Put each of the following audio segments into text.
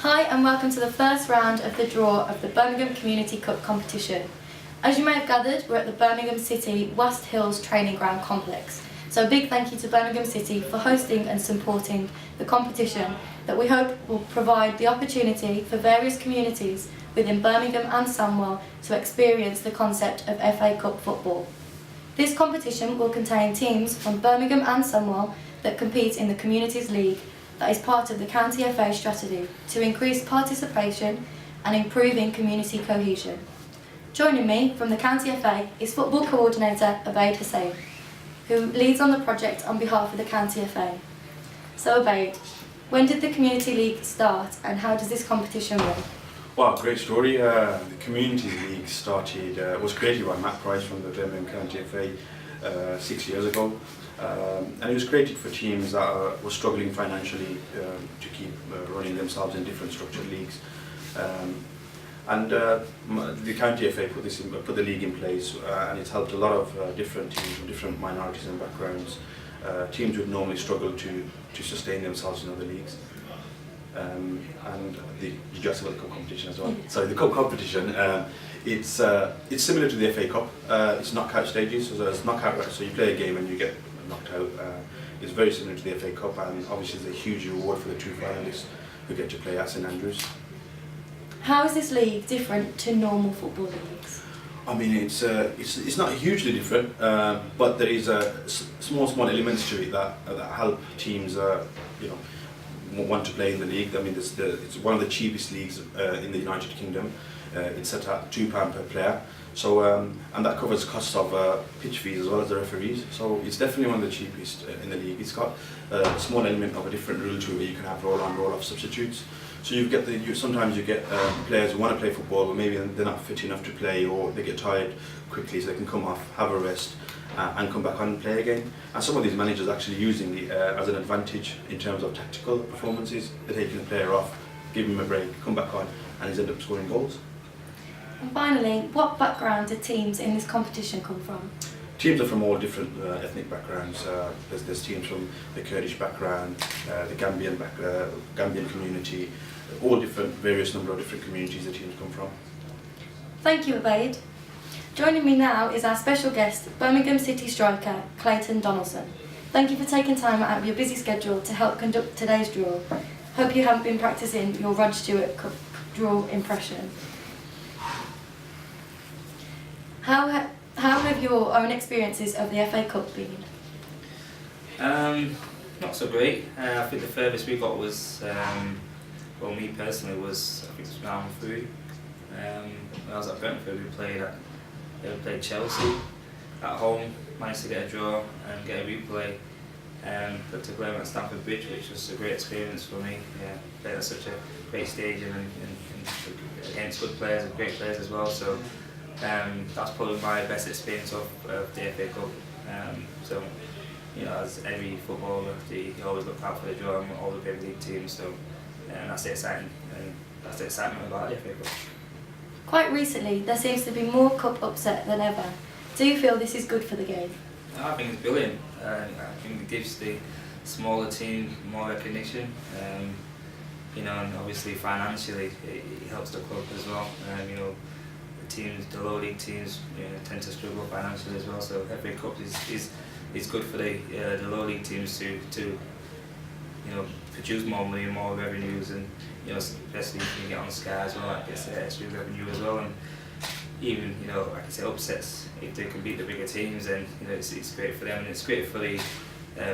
Hi and welcome to the first round of the draw of the Birmingham Community Cup competition. As you may have gathered, we're at the Birmingham City West Hills Training Ground complex. So a big thank you to Birmingham City for hosting and supporting the competition that we hope will provide the opportunity for various communities within Birmingham and Sandwell to experience the concept of FA Cup football. This competition will contain teams from Birmingham and Sandwell that compete in the Communities League that is part of the County FA strategy to increase participation and improving community cohesion. Joining me from the County FA is Football Coordinator Obaid Hussain, who leads on the project on behalf of the County FA. So Obaid, when did the Community League start and how does this competition run? Well, great story. The Community League was created by Matt Price from the Birmingham County FA 6 years ago. And it was created for teams that were struggling financially to keep running themselves in different structured leagues. The County FA put the league in place, and it's helped a lot of different teams from different minorities and backgrounds. Teams would normally struggle to sustain themselves in other leagues. And you just about the cup competition as well. So the cup competition, it's similar to the FA Cup. It's knockout stages, so it's knockout. So you play a game and you get knocked out. It's very similar to the FA Cup, and obviously there's a huge reward for the two finalists who get to play at St Andrews. How is this league different to normal football leagues? I mean, it's not hugely different, but there is small elements to it that help teams, want to play in the league. I mean, it's one of the cheapest leagues in the United Kingdom. It's set at £2 per player. So, and that covers costs of pitch fees as well as the referees. So it's definitely one of the cheapest in the league. It's got a small element of a different rule to it where you can have roll-on, roll-off substitutes. So sometimes you get players who want to play football, but maybe they're not fit enough to play, or they get tired quickly, so they can come off, have a rest, and come back on and play again. And some of these managers are actually using it as an advantage in terms of tactical performances. They're taking the player off, give him a break, come back on, and he's ended up scoring goals. And finally, what background do teams in this competition come from? Teams are from all different ethnic backgrounds. There's teams from the Kurdish background, the Gambian community, various number of different communities the teams come from. Thank you, Obaid. Joining me now is our special guest, Birmingham City striker Clayton Donaldson. Thank you for taking time out of your busy schedule to help conduct today's draw. Hope you haven't been practicing your Rod Stewart Cup draw impression. How have your own experiences of the FA Cup been? Not so great. I think the furthest we got was, me personally, was I think it was round 3. When I was at Brentford, we played Chelsea at home, managed to get a draw and get a replay. But to play at Stamford Bridge, which was a great experience for me. Yeah, playing at such a great stage and against good players and great players as well. So. That's probably my best experience of the FA Cup. As every footballer, you always look out for the draw and all the Premier League teams. So, that's the excitement about the FA Cup. Quite recently, there seems to be more cup upset than ever. Do you feel this is good for the game? I think it's brilliant. I think it gives the smaller team more recognition. And obviously financially, it helps the club as well. The lower league teams tend to struggle financially as well, so FA Cup is good for the lower league teams to produce more money and more revenues, and especially if you get on Sky as well, that gets extra revenue as well. And even like I say, upsets, if they can beat the bigger teams, then it's great for them, and it's great for the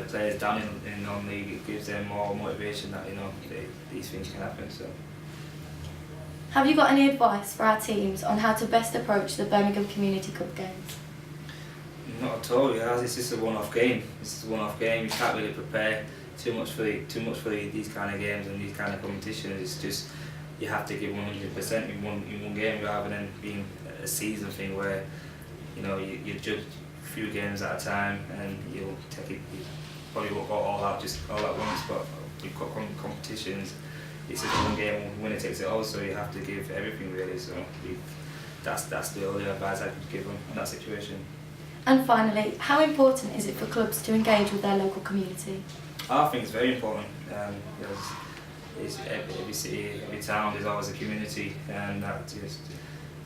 players down in non-league. It gives them more motivation that these things can happen. So. Have you got any advice for our teams on how to best approach the Birmingham Community Cup games? Not at all. It's just a one-off game. You can't really prepare too much for these kind of games and these kind of competitions. It's just you have to give 100% in one game rather than being a season thing where you judge a few games at a time and you'll take it. You probably won't go all at once, but we've got competitions. It's just one game, winner takes it all, so you have to give everything really. So that's the only advice I could give them in that situation. And finally, how important is it for clubs to engage with their local community? I think it's very important. every city, every town, there's always a community, and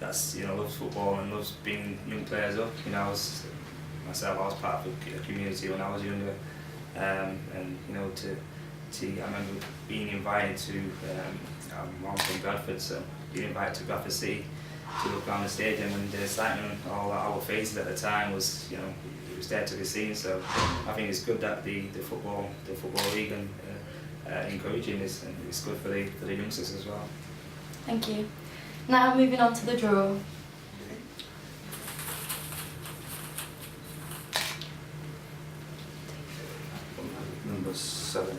that's loves football and loves bringing young players up. I was part of a community when I was younger, and I remember being invited to. I'm from Bradford, so being invited to Bradford City to look around the stadium, and the excitement on all our faces at the time was, it was there to be seen. So I think it's good that the football league and encouraging this, and it's good for the youngsters as well. Thank you. Now moving on to the draw. Number 7.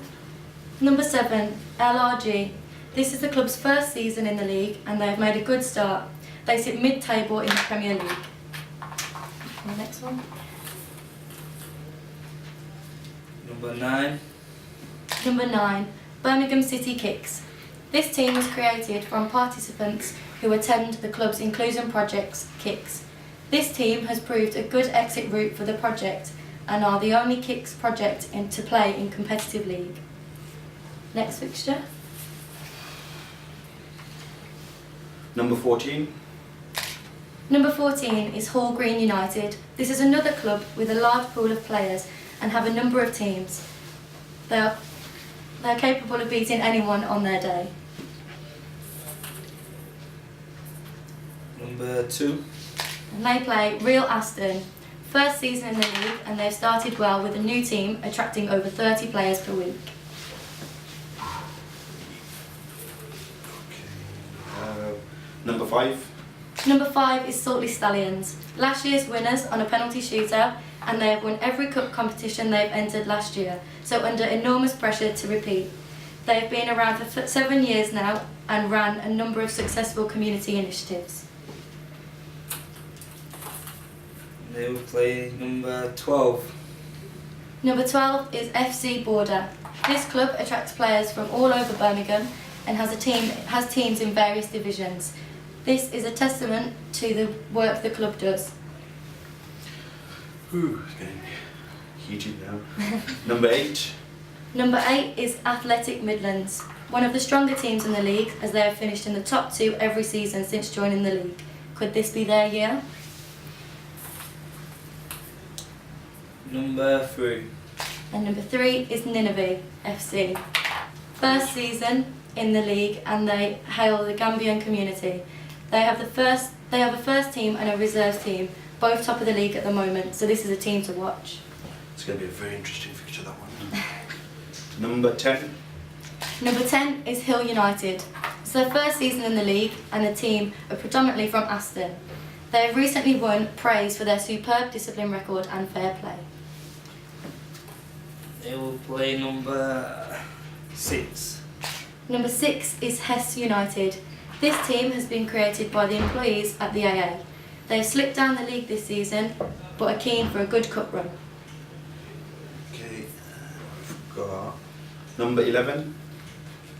Number 7, LRG. This is the club's first season in the league, and they have made a good start. They sit mid-table in the Premier League. The next one. Number 9. Number 9, Birmingham City Kicks. This team was created from participants who attend the club's inclusion project's Kicks. This team has proved a good exit route for the project and are the only Kicks project to play in competitive league. Next fixture. Number 14. Number 14 is Hall Green United. This is another club with a large pool of players and have a number of teams. They're capable of beating anyone on their day. Number 2. And they play Real Aston. First season in the league, and they've started well with a new team attracting over 30 players per week. Number 5. Number 5 is Saltley Stallions. Last year's winners on a penalty shootout, and they have won every cup competition they've entered last year, so under enormous pressure to repeat. They have been around for 7 years now and ran a number of successful community initiatives. They will play number 12. Number 12 is FC Border. This club attracts players from all over Birmingham and has teams in various divisions. This is a testament to the work the club does. It's getting heated now. Number 8. Number 8 is Athletic Midlands, one of the stronger teams in the league, as they have finished in the top 2 every season since joining the league. Could this be their year? Number 3. And number 3 is Nineveh FC. First season in the league, and they hail the Gambian community. They have a first team and a reserves team, both top of the league at the moment, so this is a team to watch. It's going to be a very interesting fixture, that one. Number 10. Number 10 is Hill United. It's their first season in the league, and the team are predominantly from Aston. They have recently won praise for their superb discipline record and fair play. They will play number 6. Number 6 is Hess United. This team has been created by the employees at the AA. They have slipped down the league this season, but are keen for a good cup run. Okay, got number 11.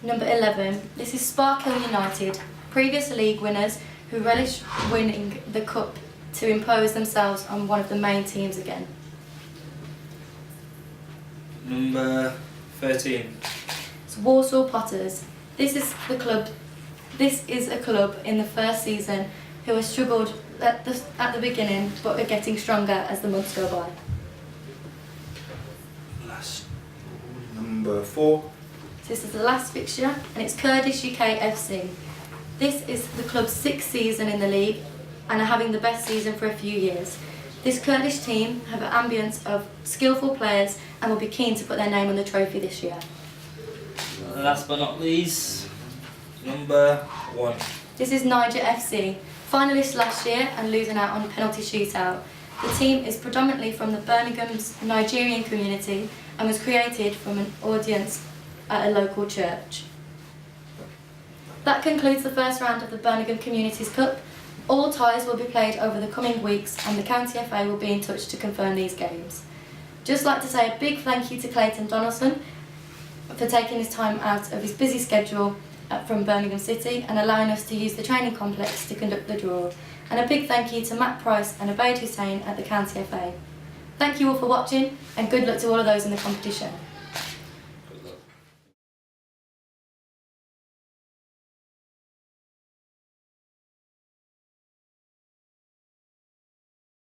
Number 11, this is Sparkhill United, previous league winners who relish winning the cup to impose themselves on one of the main teams again. Number 13. It's Walsall Potters. This is a club in the first season who has struggled at the beginning, but are getting stronger as the months go by. Last number 4. This is the last fixture, and it's Kurdish UK FC. This is the club's 6th season in the league and are having the best season for a few years. This Kurdish team have an ambience of skillful players and will be keen to put their name on the trophy this year. Last but not least, number 1. This is Niger FC, finalists last year and losing out on penalty shootout. The team is predominantly from the Birmingham's Nigerian community and was created from an audience at a local church. That concludes the first round of the Birmingham Communities Cup. All ties will be played over the coming weeks, and the County FA will be in touch to confirm these games. Just like to say a big thank you to Clayton Donaldson for taking his time out of his busy schedule from Birmingham City and allowing us to use the training complex to conduct the draw. And a big thank you to Matt Price and Obaid Hussain at the County FA. Thank you all for watching, and good luck to all of those in the competition.